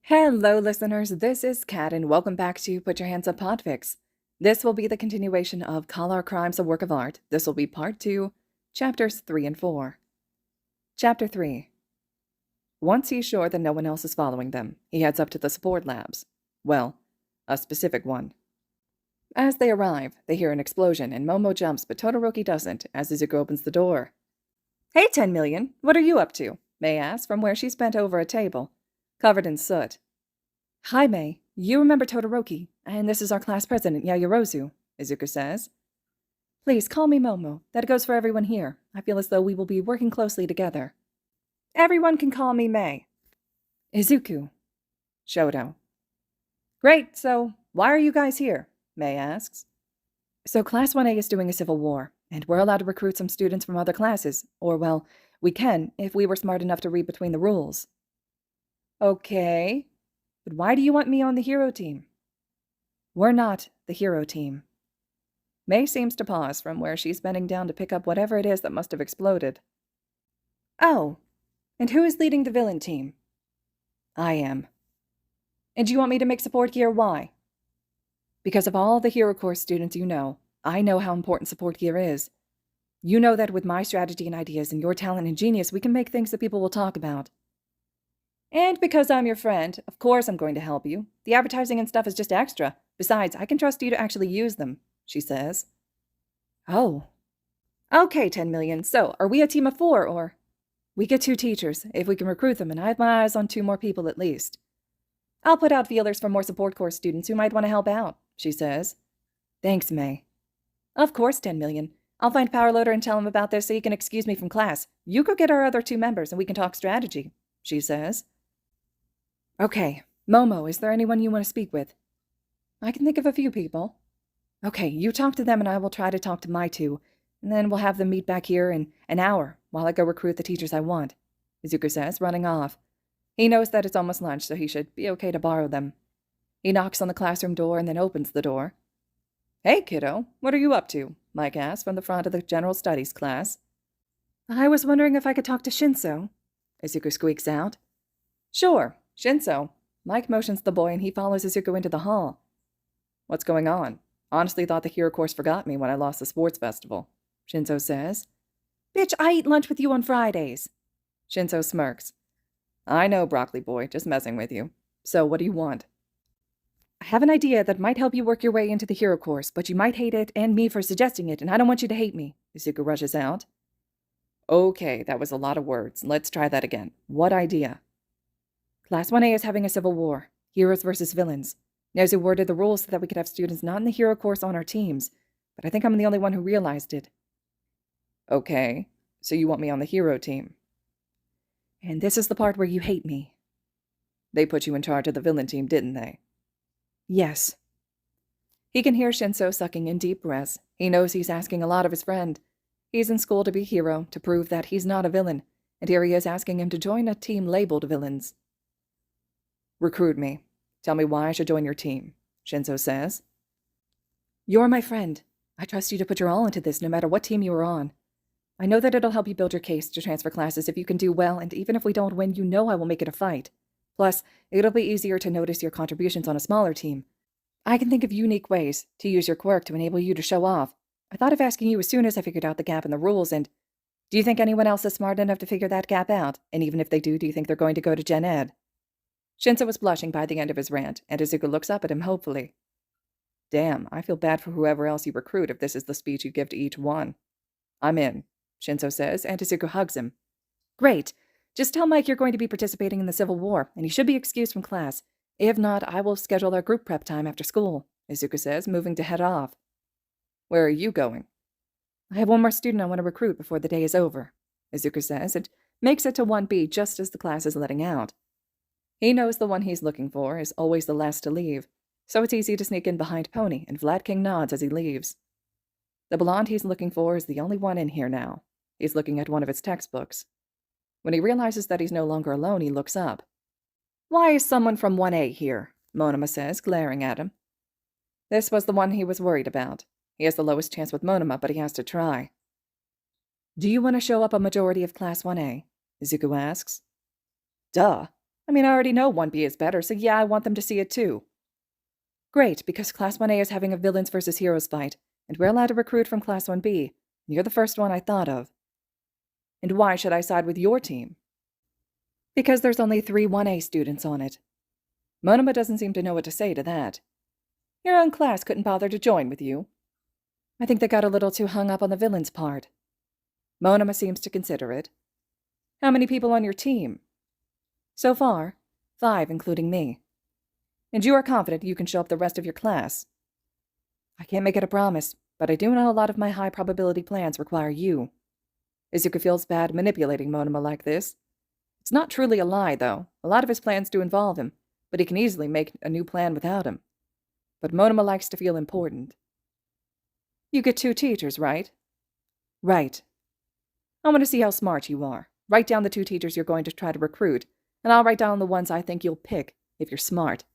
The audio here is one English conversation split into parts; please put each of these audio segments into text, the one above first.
Hello, listeners. This is Kat, and welcome back to Put Your Hands Up Podfics. This will be the continuation of Call Our Crimes a Work of Art. This will be Part 2, Chapters 3 and 4. Chapter 3. Once he's sure that no one else is following them, he heads up to the support labs. Well, a specific one. As they arrive, they hear an explosion, and Momo jumps, but Todoroki doesn't, as Izuku opens the door. "Hey, 10 million, what are you up to?" May asks from where she's bent over a table, covered in soot. "Hi, May. You remember Todoroki, and this is our class president, Yaoyorozu," Izuku says. "Please call me Momo. That goes for everyone here. I feel as though we will be working closely together." "Everyone can call me May." "Izuku." "Shoto." "Great, so why are you guys here?" May asks. "So Class 1A is doing a civil war, and we're allowed to recruit some students from other classes, or, well, we can if we were smart enough to read between the rules." "Okay. But why do you want me on the hero team?" "We're not the hero team." May seems to pause from where she's bending down to pick up whatever it is that must have exploded. "Oh, and who is leading the villain team?" "I am." "And you want me to make support gear? Why?" "Because of all the Hero Course students you know, I know how important support gear is. You know that with my strategy and ideas and your talent and genius, we can make things that people will talk about. And because I'm your friend, of course I'm going to help you. The advertising and stuff is just extra. Besides, I can trust you to actually use them," she says. "Oh. Okay, 10 million. So, are we a team of 4, or?" "We get 2 teachers, if we can recruit them, and I have my eyes on 2 more people at least." "I'll put out feelers for more support course students who might want to help out," she says. "Thanks, May." "Of course, 10 million. I'll find Powerloader and tell him about this so you can excuse me from class. You go get our other 2 members and we can talk strategy," she says. "Okay. Momo, is there anyone you want to speak with?" "I can think of a few people." "Okay, you talk to them and I will try to talk to my 2, and then we'll have them meet back here in an hour while I go recruit the teachers I want," Izuku says, running off. He knows that it's almost lunch, so he should be okay to borrow them. He knocks on the classroom door and then opens the door. "Hey, kiddo, what are you up to?" Mike asks from the front of the General Studies class. "I was wondering if I could talk to Shinso," Izuku squeaks out. "Sure, Shinso." Mike motions the boy and he follows Izuku into the hall. "What's going on? Honestly thought the Hero Course forgot me when I lost the sports festival," Shinso says. "Bitch, I eat lunch with you on Fridays." Shinso smirks. "I know, Broccoli Boy, just messing with you. So, what do you want?" "I have an idea that might help you work your way into the Hero Course, but you might hate it and me for suggesting it, and I don't want you to hate me," Izuku rushes out. "Okay, that was a lot of words. Let's try that again. What idea?" "Class 1A is having a civil war. Heroes versus villains. Nezu worded the rules so that we could have students not in the Hero Course on our teams, but I think I'm the only one who realized it." "Okay, so you want me on the hero team?" "And this is the part where you hate me." "They put you in charge of the villain team, didn't they?" "Yes." He can hear Shinso sucking in deep breaths. He knows he's asking a lot of his friend. He's in school to be a hero, to prove that he's not a villain, and here he is asking him to join a team labeled villains. "Recruit me. Tell me why I should join your team," Shinso says. "You're my friend. I trust you to put your all into this no matter what team you are on. I know that it'll help you build your case to transfer classes if you can do well, and even if we don't win, you know I will make it a fight. Plus, it'll be easier to notice your contributions on a smaller team. I can think of unique ways to use your quirk to enable you to show off. I thought of asking you as soon as I figured out the gap in the rules, and do you think anyone else is smart enough to figure that gap out? And even if they do you think they're going to go to Gen Ed?" Shinso was blushing by the end of his rant, and Izuku looks up at him hopefully. "Damn, I feel bad for whoever else you recruit if this is the speech you give to each one." "I'm in," Shinso says, and Izuku hugs him. "Great. Just tell Mike you're going to be participating in the Civil War, and he should be excused from class. If not, I will schedule our group prep time after school," Izuku says, moving to head off. "Where are you going?" "I have one more student I want to recruit before the day is over," Izuku says, and makes it to 1B just as the class is letting out. He knows the one he's looking for is always the last to leave, so it's easy to sneak in behind Pony, and Vlad King nods as he leaves. The blonde he's looking for is the only one in here now. He's looking at one of its textbooks. When he realizes that he's no longer alone, he looks up. "Why is someone from 1A here?" Monoma says, glaring at him. This was the one he was worried about. He has the lowest chance with Monoma, but he has to try. "Do you want to show up a majority of Class 1A?" Izuku asks. "Duh. I mean, I already know 1B is better, so yeah, I want them to see it too. Great, because Class 1A is having a Villains vs. Heroes fight, and we're allowed to recruit from Class 1B, and you're the first one I thought of. And why should I side with your team? Because there's only 3 1A students on it. Monoma doesn't seem to know what to say to that. Your own class couldn't bother to join with you. I think they got a little too hung up on the villains part. Monoma seems to consider it. How many people on your team? So far, 5, including me. And you are confident you can show up the rest of your class? I can't make it a promise, but I do know a lot of my high-probability plans require you. Izuku feels bad manipulating Monoma like this. It's not truly a lie, though. A lot of his plans do involve him, but he can easily make a new plan without him. But Monoma likes to feel important. You get 2 teachers, right? Right. I want to see how smart you are. Write down the 2 teachers you're going to try to recruit, and I'll write down the ones I think you'll pick, if you're smart.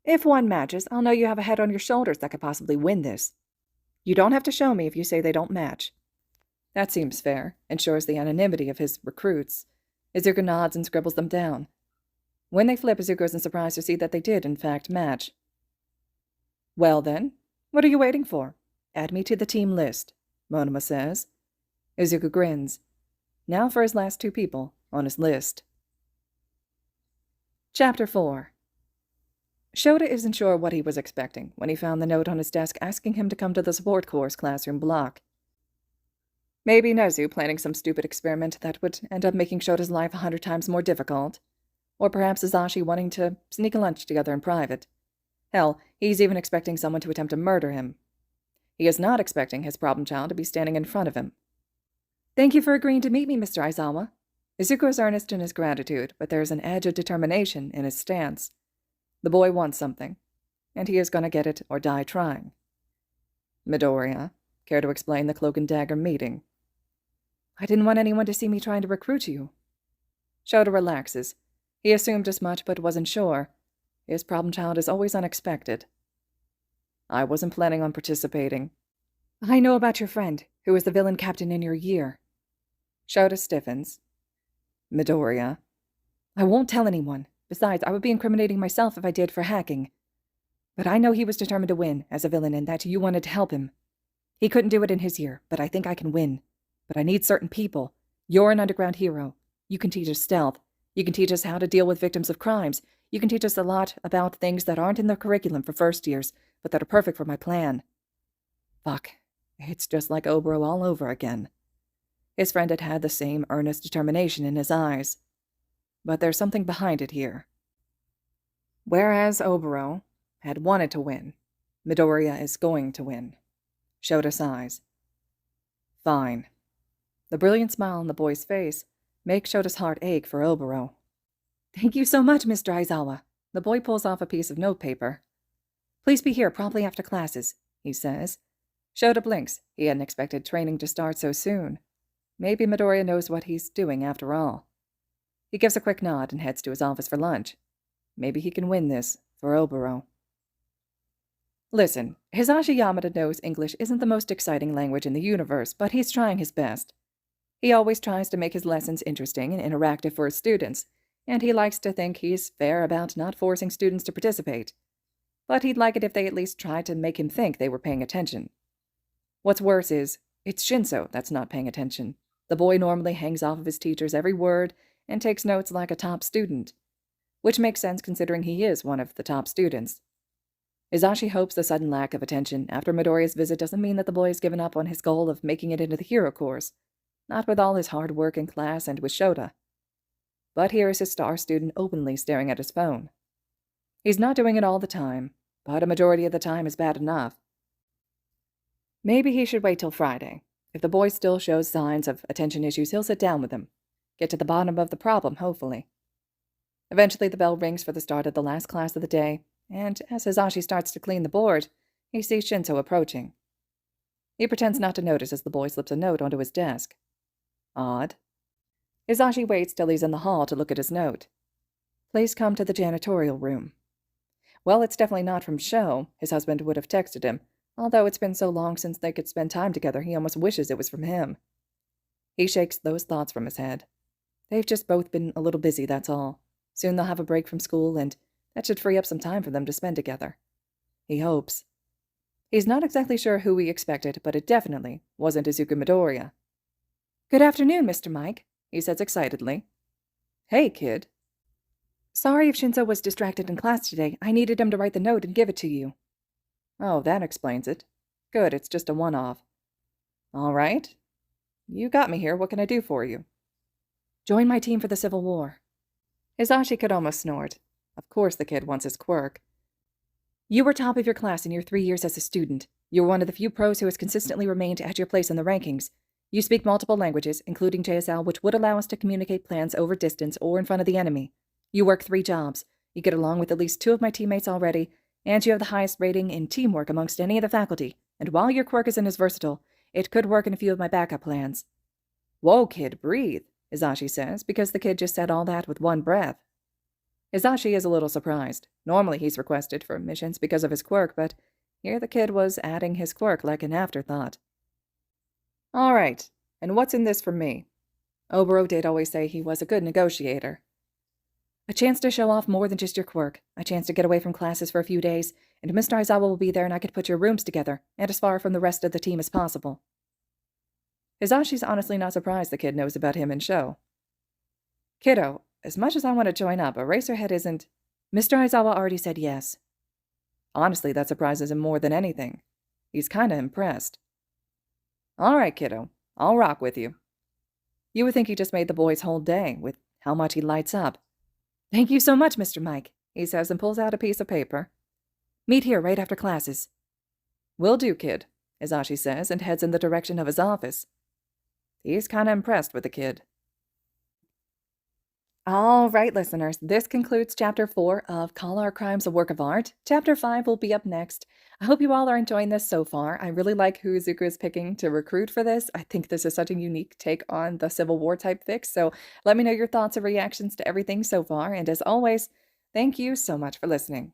If one matches, I'll know you have a head on your shoulders that could possibly win this. You don't have to show me if you say they don't match. That seems fair, ensures the anonymity of his recruits. Izuku nods and scribbles them down. When they flip, Izuku isn't surprised to see that they did, in fact, match. Well then, what are you waiting for? Add me to the team list, Monoma says. Izuku grins. Now for his last 2 people on his list. Chapter 4. Shota isn't sure what he was expecting when he found the note on his desk asking him to come to the support course classroom block. Maybe Nezu planning some stupid experiment that would end up making Shota's life 100 times more difficult. Or perhaps Azashi wanting to sneak a lunch together in private. Hell, he's even expecting someone to attempt to murder him. He is not expecting his problem child to be standing in front of him. Thank you for agreeing to meet me, Mr. Aizawa. Izuku is earnest in his gratitude, but there is an edge of determination in his stance. The boy wants something, and he is going to get it or die trying. Midoriya, care to explain the Cloak and Dagger meeting? I didn't want anyone to see me trying to recruit you. Shota relaxes. He assumed as much, but wasn't sure. His problem child is always unexpected. I wasn't planning on participating. I know about your friend, who was the villain captain in your year. Shota stiffens. Midoriya. I won't tell anyone. Besides, I would be incriminating myself if I did for hacking. But I know he was determined to win as a villain and that you wanted to help him. He couldn't do it in his year, but I think I can win. But I need certain people. You're an underground hero. You can teach us stealth. You can teach us how to deal with victims of crimes. You can teach us a lot about things that aren't in the curriculum for first years, but that are perfect for my plan. Fuck. It's just like Oboro all over again. His friend had had the same earnest determination in his eyes. But there's something behind it here. Whereas Oboro had wanted to win, Midoriya is going to win. Shota sighs. Fine. The brilliant smile on the boy's face makes Shota's heart ache for Oboro. Thank you so much, Mr. Aizawa. The boy pulls off a piece of notepaper. Please be here promptly after classes, he says. Shota blinks. He hadn't expected training to start so soon. Maybe Midoriya knows what he's doing after all. He gives a quick nod and heads to his office for lunch. Maybe he can win this for Oboro. Listen, Hisashi Yamada knows English isn't the most exciting language in the universe, but he's trying his best. He always tries to make his lessons interesting and interactive for his students, and he likes to think he's fair about not forcing students to participate. But he'd like it if they at least tried to make him think they were paying attention. What's worse is, it's Shinso that's not paying attention. The boy normally hangs off of his teacher's every word and takes notes like a top student, which makes sense considering he is one of the top students. Izashi hopes the sudden lack of attention after Midoriya's visit doesn't mean that the boy has given up on his goal of making it into the hero course, not with all his hard work in class and with Shota. But here is his star student openly staring at his phone. He's not doing it all the time, but a majority of the time is bad enough. Maybe he should wait till Friday. If the boy still shows signs of attention issues, he'll sit down with him. Get to the bottom of the problem, hopefully. Eventually the bell rings for the start of the last class of the day, and as Hisashi starts to clean the board, he sees Shinso approaching. He pretends not to notice as the boy slips a note onto his desk. Odd. Hisashi waits till he's in the hall to look at his note. Please come to the janitorial room. Well, it's definitely not from Sho. His husband would have texted him, although it's been so long since they could spend time together he almost wishes it was from him. He shakes those thoughts from his head. They've just both been a little busy, that's all. Soon they'll have a break from school, and that should free up some time for them to spend together. He hopes. He's not exactly sure who he expected, but it definitely wasn't Izuku Midoriya. "Good afternoon, Mr. Mike," he says excitedly. "Hey, kid." "Sorry if Shinso was distracted in class today. I needed him to write the note and give it to you." "Oh, that explains it. Good, it's just a one-off." "All right. You got me here. What can I do for you?" "Join my team for the Civil War." Hisashi could almost snort. Of course the kid wants his quirk. "You were top of your class in your 3 years as a student. You were one of the few pros who has consistently remained at your place in the rankings. You speak multiple languages, including JSL, which would allow us to communicate plans over distance or in front of the enemy. You work 3 jobs. You get along with at least 2 of my teammates already, and you have the highest rating in teamwork amongst any of the faculty. And while your quirk isn't as versatile, it could work in a few of my backup plans." "Whoa, kid, breathe," Hisashi says, because the kid just said all that with one breath. Hisashi is a little surprised. Normally he's requested for missions because of his quirk, but here the kid was adding his quirk like an afterthought. "All right, and what's in this for me?" Oboro did always say he was a good negotiator. "A chance to show off more than just your quirk, a chance to get away from classes for a few days, and Mr. Aizawa will be there and I could put your rooms together, and as far from the rest of the team as possible." Hisashi's honestly not surprised the kid knows about him and Sho. "Kiddo, as much as I want to join up, Eraserhead isn't—" "Mr. Aizawa already said yes." Honestly, that surprises him more than anything. He's kinda impressed. "All right, kiddo, I'll rock with you." You would think he just made the boy's whole day, with how much he lights up. "Thank you so much, Mr. Mike," he says and pulls out a piece of paper. "Meet here right after classes." "Will do, kid," Hisashi says and heads in the direction of his office. He's kinda impressed with the kid. All right, listeners, this concludes Chapter 4 of Call Our Crimes a Work of Art. Chapter 5 will be up next. I hope you all are enjoying this so far. I really like who Izuku is picking to recruit for this. I think this is such a unique take on the Civil War type fic, so let me know your thoughts and reactions to everything so far, and as always, thank you so much for listening.